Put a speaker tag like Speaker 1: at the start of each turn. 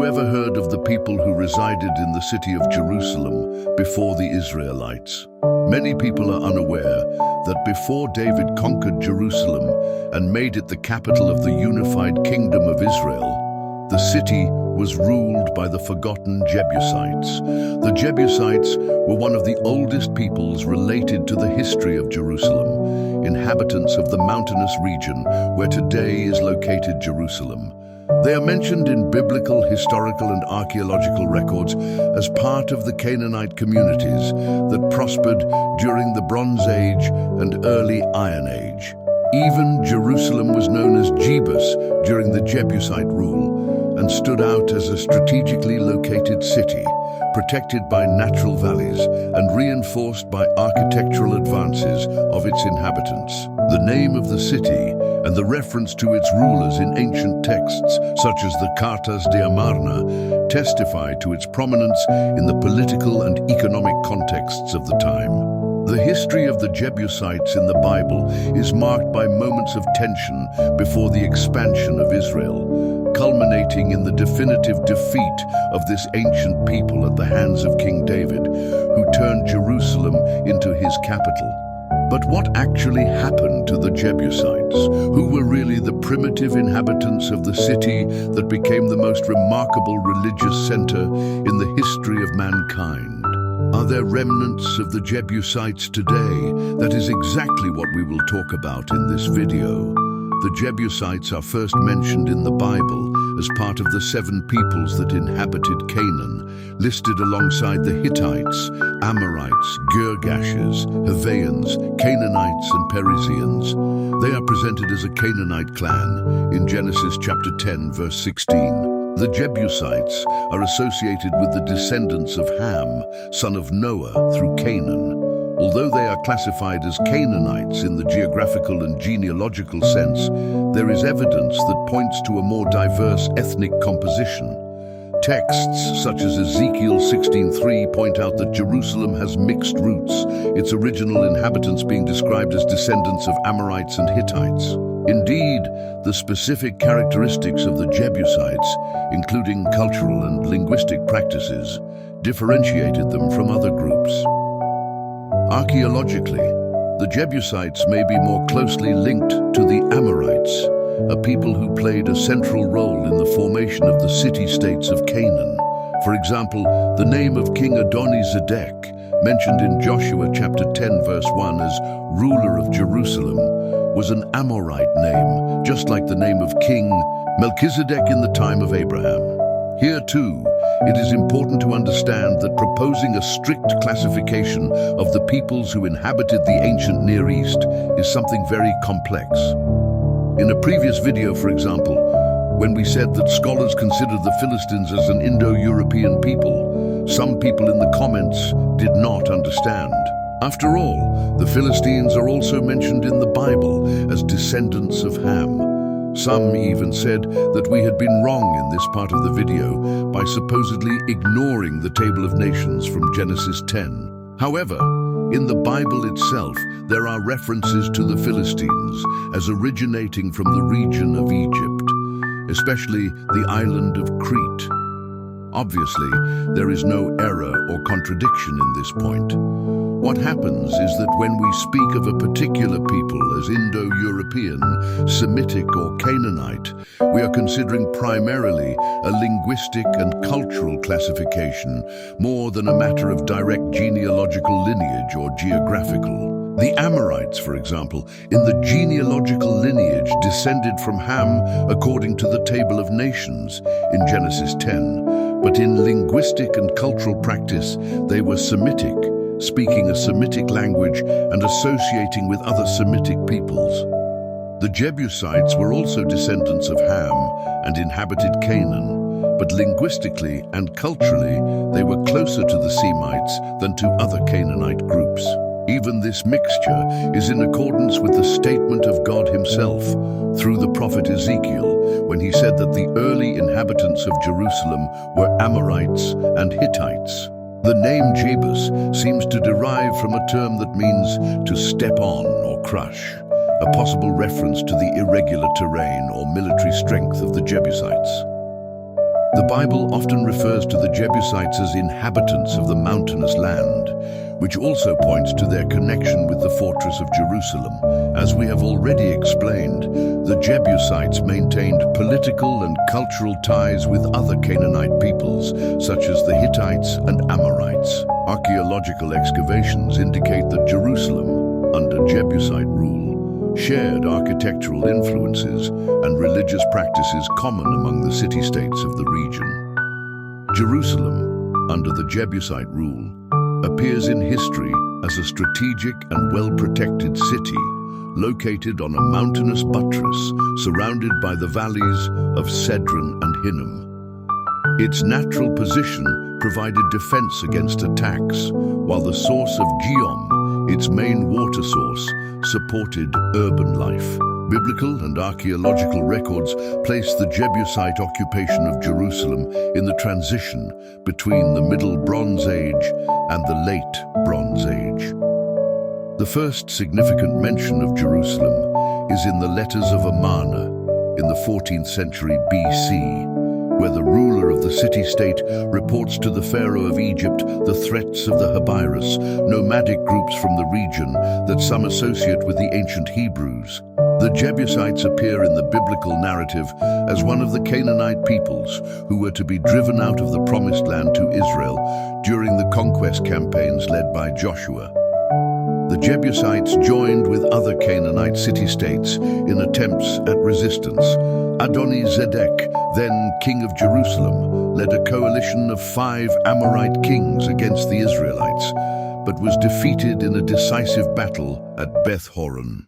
Speaker 1: You ever heard of the people who resided in the city of Jerusalem before the Israelites? Many people are unaware that before David conquered Jerusalem and made it the capital of the unified kingdom of Israel, the city was ruled by the forgotten Jebusites. The Jebusites were one of the oldest peoples related to the history of Jerusalem, inhabitants of the mountainous region where today is located Jerusalem. They are mentioned in biblical, historical, and archaeological records as part of the Canaanite communities that prospered during the Bronze Age and early Iron Age. Even Jerusalem was known as Jebus during the Jebusite rule and stood out as a strategically located city, protected by natural valleys and reinforced by architectural advances of its inhabitants. The name of the city and the reference to its rulers in ancient texts, such as the Cartas de Amarna, testify to its prominence in the political and economic contexts of the time. The history of the Jebusites in the Bible is marked by moments of tension before the expansion of Israel, culminating in the definitive defeat of this ancient people at the hands of King David, who turned Jerusalem into his capital. But what actually happened to the Jebusites, who were really the primitive inhabitants of the city that became the most remarkable religious center in the history of mankind? Are there remnants of the Jebusites today? That is exactly what we will talk about in this video. The Jebusites are first mentioned in the Bible as part of the 7 peoples that inhabited Canaan, listed alongside the Hittites, Amorites, Girgashes, Hivians, Canaanites, and Perizzians. They are presented as a Canaanite clan in Genesis chapter 10, verse 16. The Jebusites are associated with the descendants of Ham, son of Noah, through Canaan. Although they are classified as Canaanites in the geographical and genealogical sense, there is evidence that points to a more diverse ethnic composition. Texts such as Ezekiel 16:3 point out that Jerusalem has mixed roots, its original inhabitants being described as descendants of Amorites and Hittites. Indeed, the specific characteristics of the Jebusites, including cultural and linguistic practices, differentiated them from other groups. Archaeologically, the Jebusites may be more closely linked to the Amorites, a people who played a central role in the formation of the city-states of Canaan. For example, the name of King Adoni-Zedek, mentioned in Joshua chapter 10 verse 1 as ruler of Jerusalem, was an Amorite name, just like the name of King Melchizedek in the time of Abraham. Here too, it is important to understand that proposing a strict classification of the peoples who inhabited the ancient Near East is something very complex. In a previous video, for example, when we said that scholars consider the Philistines as an Indo-European people, some people in the comments did not understand. After all, the Philistines are also mentioned in the Bible as descendants of Ham. Some even said that we had been wrong in this part of the video by supposedly ignoring the Table of Nations from Genesis 10. However, in the Bible itself, there are references to the Philistines as originating from the region of Egypt, especially the island of Crete. Obviously, there is no error or contradiction in this point. What happens is that when we speak of a particular people as Indo-European, Semitic, or Canaanite, we are considering primarily a linguistic and cultural classification more than a matter of direct genealogical lineage or geographical. The Amorites, for example, in the genealogical lineage descended from Ham according to the Table of Nations in Genesis 10, but in linguistic and cultural practice they were Semitic, speaking a Semitic language and associating with other Semitic peoples. The Jebusites were also descendants of Ham and inhabited Canaan, but linguistically and culturally they were closer to the Semites than to other Canaanite groups. Even this mixture is in accordance with the statement of God himself through the prophet Ezekiel when he said that the early inhabitants of Jerusalem were Amorites and Hittites. The name Jebus seems to derive from a term that means to step on or crush, a possible reference to the irregular terrain or military strength of the Jebusites. The Bible often refers to the Jebusites as inhabitants of the mountainous land, which also points to their connection with the fortress of Jerusalem. As we have already explained, the Jebusites maintained political and cultural ties with other Canaanite peoples, such as the Hittites and Amorites. Archaeological excavations indicate that Jerusalem, under Jebusite rule, shared architectural influences and religious practices common among the city-states of the region. Jerusalem, under the Jebusite rule, appears in history as a strategic and well-protected city located on a mountainous buttress surrounded by the valleys of Cedron and Hinnom. Its natural position provided defense against attacks, while the source of Gihon, its main water source, supported urban life. Biblical and archaeological records place the Jebusite occupation of Jerusalem in the transition between the Middle Bronze Age and the Late Bronze Age. The first significant mention of Jerusalem is in the letters of Amarna in the 14th century BC, where the ruler of the city-state reports to the Pharaoh of Egypt the threats of the Hebirus, nomadic groups from the region that some associate with the ancient Hebrews. The Jebusites appear in the biblical narrative as one of the Canaanite peoples who were to be driven out of the Promised Land to Israel during the conquest campaigns led by Joshua. The Jebusites joined with other Canaanite city-states in attempts at resistance. Adoni-Zedek, then king of Jerusalem, led a coalition of 5 Amorite kings against the Israelites, but was defeated in a decisive battle at Beth Horon.